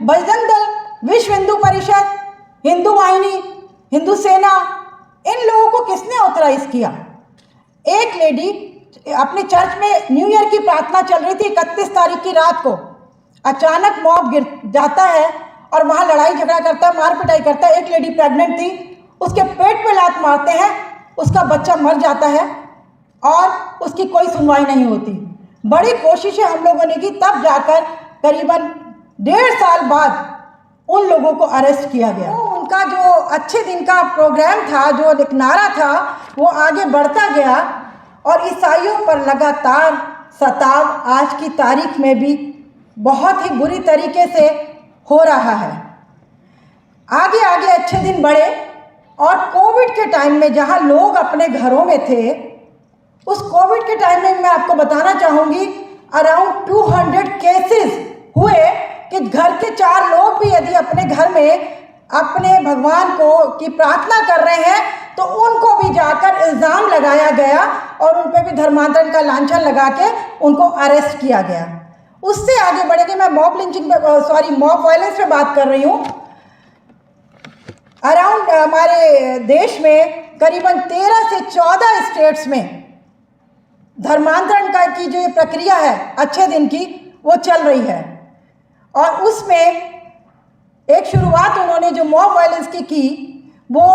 बजरंग दल, विश्व हिंदू परिषद, हिंदू वाहिनी, हिंदू सेना, इन लोगों को किसने ऑथराइज किया? एक लेडी अपने चर्च में न्यू ईयर की प्रार्थना चल रही थी 31 तारीख की रात को, अचानक मॉब गिर जाता है और वहाँ लड़ाई झगड़ा करता है, मार पिटाई करता है। एक लेडी प्रेग्नेंट थी, उसके पेट पे लात मारते हैं, उसका बच्चा मर जाता है और उसकी कोई सुनवाई नहीं होती। बड़ी कोशिशें हम लोगों ने की, तब जाकर करीबन 1.5 साल बाद उन लोगों को अरेस्ट किया गया। तो उनका जो अच्छे दिन का प्रोग्राम था, जो एक नारा था, वो आगे बढ़ता गया और ईसाइयों पर लगातार सताव आज की तारीख में भी बहुत ही बुरी तरीके से हो रहा है। आगे आगे अच्छे दिन बढ़े और कोविड के टाइम में जहां लोग अपने घरों में थे, उस कोविड के टाइम में मैं आपको बताना चाहूँगी अराउंड 200 केसेस हुए कि घर के 4 लोग भी यदि अपने घर में अपने भगवान को की प्रार्थना कर रहे हैं तो उनको भी जाकर इल्ज़ाम लगाया गया और उन पर भी धर्मांतरण का लांछन लगा के उनको अरेस्ट किया गया। उससे आगे बढ़ेंगे, मैं मॉब लिंचिंग पे मॉब वायलेंस पे बात कर रही हूँ। अराउंड हमारे देश में करीबन 13 से 14 स्टेट्स में धर्मांतरण का की जो ये प्रक्रिया है अच्छे दिन की, वो चल रही है। और उसमें एक शुरुआत उन्होंने जो मॉब वायलेंस की वो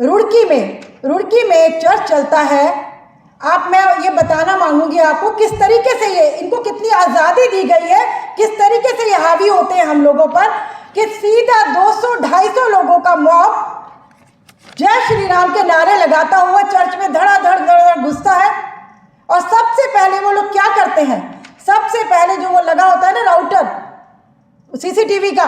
रुड़की में एक चर्च चलता है। मैं ये बताना मांगूंगी आपको किस तरीके से ये इनको कितनी आज़ादी दी गई है, किस तरीके से ये हावी होते हैं हम लोगों पर, कि सीधा 200-250 लोगों का मॉब जय श्री राम के नारे लगाता हुआ चर्च में धड़ाधड़ घुसता है। और सबसे पहले वो लोग क्या करते हैं, सबसे पहले जो वो लगा होता है ना राउटर सीसीटीवी का,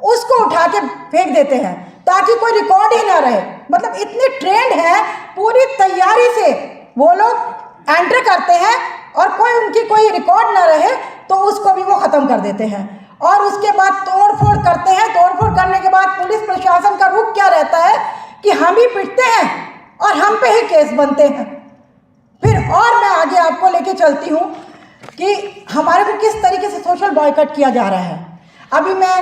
उसको उठा के फेंक देते हैं ताकि कोई रिकॉर्ड ही ना रहे। मतलब इतने ट्रेंड है, पूरी तैयारी से वो लोग एंटर करते हैं और उनकी कोई रिकॉर्ड ना रहे तो उसको भी वो ख़त्म कर देते हैं। और उसके बाद तोड़फोड़ करते हैं। तोड़फोड़ करने के बाद पुलिस प्रशासन का रुख क्या रहता है कि हम ही पिटते हैं और हम पे ही केस बनते हैं। फिर और मैं आगे आपको लेके चलती हूँ कि हमारे को किस तरीके से सोशल बॉयकॉट किया जा रहा है। अभी मैं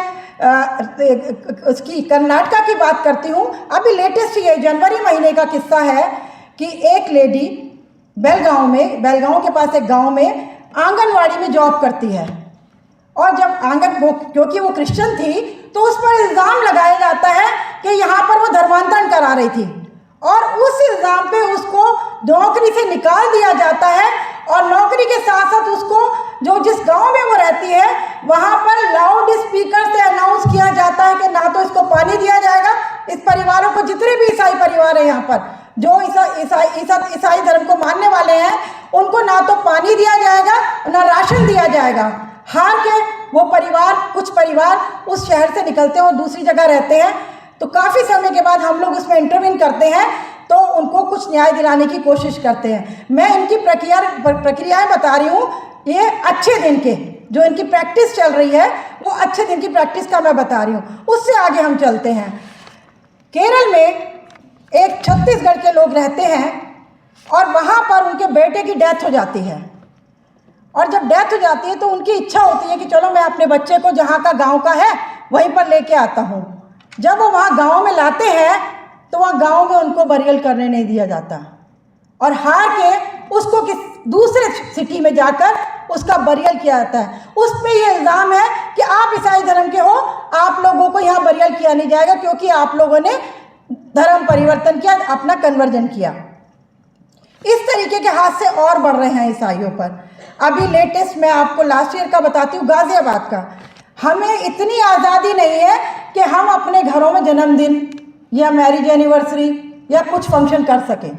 उसकी कर्नाटका की बात करती हूँ। अभी लेटेस्ट ये जनवरी महीने का किस्सा है कि एक लेडी बेलगांव के पास एक गांव में आंगनवाड़ी में जॉब करती है और जब क्योंकि वो क्रिश्चियन थी तो उस पर इल्ज़ाम लगाया जाता है कि यहाँ पर वो धर्मांतरण करा रही थी और उस इल्ज़ाम पे उसको नौकरी से निकाल दिया जाता है। और नौकरी के साथ साथ उसको जिस गांव में वो रहती है वहाँ पर लाउड स्पीकर से अनाउंस किया जाता है कि ना तो इसको पानी दिया जाएगा, इस परिवारों को, जितने भी ईसाई परिवार हैं यहाँ पर जो ईसाई धर्म को मानने वाले हैं, उनको ना तो पानी दिया जाएगा ना राशन दिया जाएगा। हार के वो कुछ परिवार उस शहर से निकलते हैं और दूसरी जगह रहते हैं। तो काफ़ी समय के बाद हम लोग उसमें इंटरवीन करते हैं तो उनको कुछ न्याय दिलाने की कोशिश करते हैं। मैं इनकी प्रक्रियाएं बता रही हूँ, ये अच्छे दिन के जो इनकी प्रैक्टिस चल रही है वो अच्छे दिन की प्रैक्टिस का मैं बता रही हूँ। उससे आगे हम चलते हैं। केरल में एक छत्तीसगढ़ के लोग रहते हैं और वहाँ पर उनके बेटे की डेथ हो जाती है। और जब डेथ हो जाती है तो उनकी इच्छा होती है कि चलो मैं अपने बच्चे को जहाँ का गांव का है वहीं पर लेके आता हूँ। जब वो वहाँ गांव में लाते हैं तो वहाँ गांव में उनको बरियल करने नहीं दिया जाता और हार के उसको दूसरे सिटी में जाकर उसका बरियल किया जाता है। उस पर ये इल्ज़ाम है कि आप ईसाई धर्म के हो, आप लोगों को यहाँ बरियल किया नहीं जाएगा क्योंकि आप लोगों ने धर्म परिवर्तन किया, अपना कन्वर्जन किया। इस तरीके के हादसे और बढ़ रहे हैं ईसाइयों पर। अभी लेटेस्ट मैं आपको लास्ट ईयर का बताती हूँ, गाजियाबाद का। हमें इतनी आज़ादी नहीं है कि हम अपने घरों में जन्मदिन या मैरिज एनिवर्सरी या कुछ फंक्शन कर सकें।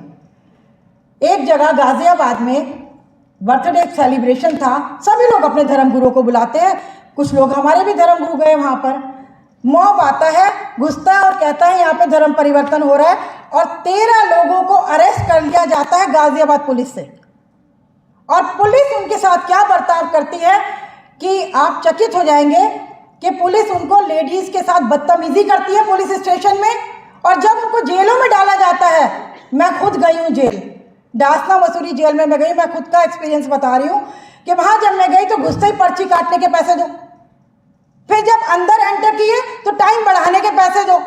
एक जगह गाजियाबाद में बर्थडे सेलिब्रेशन था, सभी लोग अपने धर्मगुरुओं को बुलाते हैं, कुछ लोग हमारे भी धर्मगुरु गए वहाँ पर। मॉब आता है, घुसता है और कहता है यहाँ पे धर्म परिवर्तन हो रहा है और 13 लोगों को अरेस्ट कर लिया जाता है गाजियाबाद पुलिस से। और पुलिस उनके साथ क्या बर्ताव करती है कि आप चकित हो जाएंगे कि पुलिस उनको लेडीज़ के साथ बदतमीजी करती है पुलिस स्टेशन में। और जब उनको जेलों में डाला जाता है, मैं खुद गई हूँ जेल, डासना मसूरी जेल में मैं गई, मैं खुद का एक्सपीरियंस बता रही हूँ कि वहाँ जब मैं गई तो घुसते ही पर्ची काटने के पैसे दो। फिर जब अंदर एंटर किए तो टाइम बढ़ाने के पैसे दो।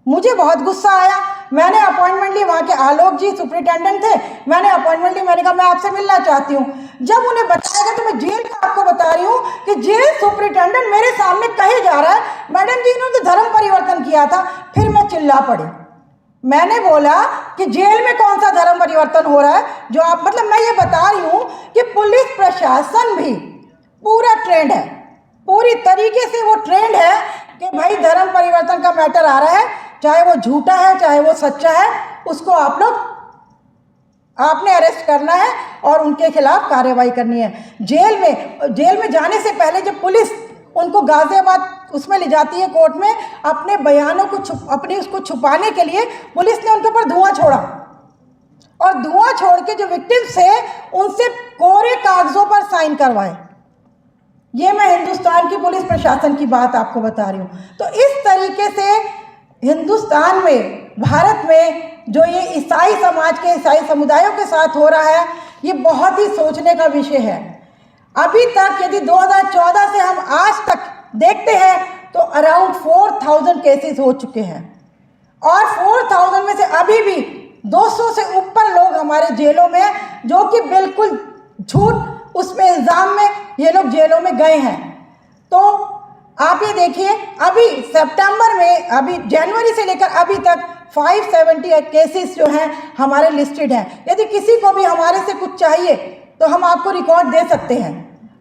मुझे बहुत गुस्सा आया। मैंने अपॉइंटमेंट ली, वहाँ के आलोक जी सुपरिटेंडेंट थे, मैंने अपॉइंटमेंट ली, मैंने कहा मैं आपसे मिलना चाहती हूँ। जब उन्हें बताया गया तो मैं जेल का आपको बता रही हूँ कि जेल सुपरिटेंडेंट मेरे सामने कहे जा रहा है मैडम जी इन्होंने तो धर्म परिवर्तन किया था। फिर मैं चिल्ला पड़ी। मैंने बोला कि जेल में कौन सा धर्म परिवर्तन हो रहा है जो आप, मतलब मैं ये बता रही हूँ कि पुलिस प्रशासन भी पूरा ट्रेंड है, पूरी तरीके से वो ट्रेंड है कि भाई धर्म परिवर्तन का मैटर आ रहा है, चाहे वो झूठा है चाहे वो सच्चा है, उसको आपने अरेस्ट करना है और उनके खिलाफ कार्रवाई करनी है। जेल में जाने से पहले जब पुलिस उनको गाजियाबाद उसमें ले जाती है कोर्ट में, अपने बयानों को उसको छुपाने के लिए पुलिस ने उनके ऊपर धुआं छोड़ा और धुआं छोड़ के जो विक्टिम्स थे उनसे कोरे कागजों पर साइन करवाए। ये मैं हिंदुस्तान की पुलिस प्रशासन की बात आपको बता रही हूँ। तो इस तरीके से हिंदुस्तान में, भारत में जो ये ईसाई समाज के, ईसाई समुदायों के साथ हो रहा है, ये बहुत ही सोचने का विषय है। अभी तक यदि 2014 से हम आज तक देखते हैं तो अराउंड 4000 केसेस हो चुके हैं और 4000 में से अभी भी 200 से ऊपर लोग हमारे जेलों में हैं, जो कि बिल्कुल झूठ उसमें इल्ज़ाम में ये लोग जेलों में गए हैं। तो आप ये देखिए, अभी सितंबर में, अभी जनवरी से लेकर अभी तक 570 केसेस जो हैं हमारे लिस्टेड हैं। यदि किसी को भी हमारे से कुछ चाहिए तो हम आपको रिकॉर्ड दे सकते हैं,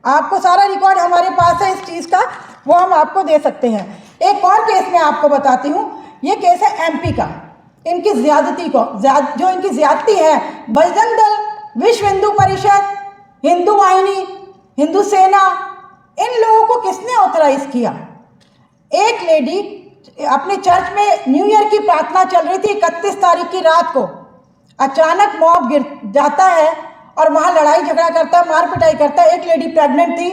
आपको सारा रिकॉर्ड हमारे पास है इस चीज़ का, वो हम आपको दे सकते हैं। एक और केस मैं आपको बताती हूँ, ये केस है एमपी का। इनकी ज्यादती को, जो इनकी ज्यादती है, बजरंग दल, विश्व हिंदू परिषद, हिंदू वाहिनी, हिंदू सेना, इन लोगों को किसने ऑथराइज किया? एक लेडी अपने चर्च में न्यू ईयर की प्रार्थना चल रही थी 31 तारीख की रात को, अचानक मॉब गिर जाता है और वहाँ लड़ाई झगड़ा करता है, मार पिटाई करता है। एक लेडी प्रेग्नेंट थी,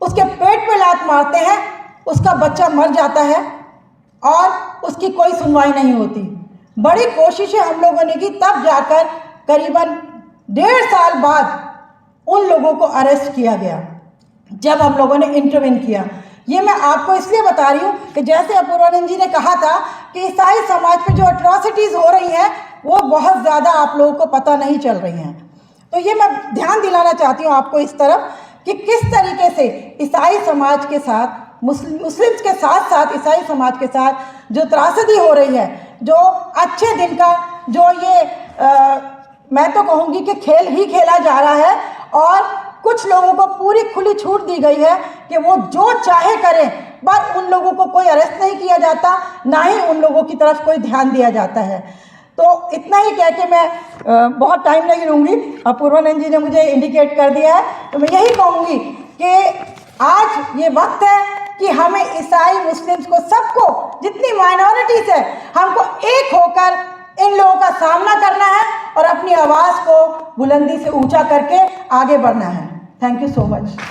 उसके पेट पे लात मारते हैं, उसका बच्चा मर जाता है और उसकी कोई सुनवाई नहीं होती। बड़ी कोशिशें हम लोगों ने की, तब जाकर करीबन 1.5 साल बाद उन लोगों को अरेस्ट किया गया, जब हम लोगों ने इंटरवेन किया। ये मैं आपको इसलिए बता रही हूँ कि जैसे अपूर्वानंद जी ने कहा था कि ईसाई समाज पे जो अट्रॉसिटीज़ हो रही हैं वो बहुत ज़्यादा आप लोगों को पता नहीं चल रही हैं। तो ये मैं ध्यान दिलाना चाहती हूँ आपको इस तरफ कि किस तरीके से ईसाई समाज के साथ, मुस्लिम्स के साथ साथ ईसाई समाज के साथ जो त्रासदी हो रही है, जो अच्छे दिन का जो ये मैं तो कहूँगी कि खेल ही खेला जा रहा है और कुछ लोगों को पूरी खुली छूट दी गई है कि वो जो चाहे करें, बस उन लोगों को कोई अरेस्ट नहीं किया जाता, ना ही उन लोगों की तरफ कोई ध्यान दिया जाता है। तो इतना ही कह के मैं बहुत टाइम नहीं लूँगी, अपूर्वानंद जी ने मुझे इंडिकेट कर दिया है। तो मैं यही कहूँगी कि आज ये वक्त है कि हमें ईसाई, मुस्लिम्स को, सबको, जितनी माइनॉरिटीज़ है, हमको एक होकर इन लोगों का सामना करना है और अपनी आवाज़ को बुलंदी से ऊंचा करके आगे बढ़ना है। Thank you so much.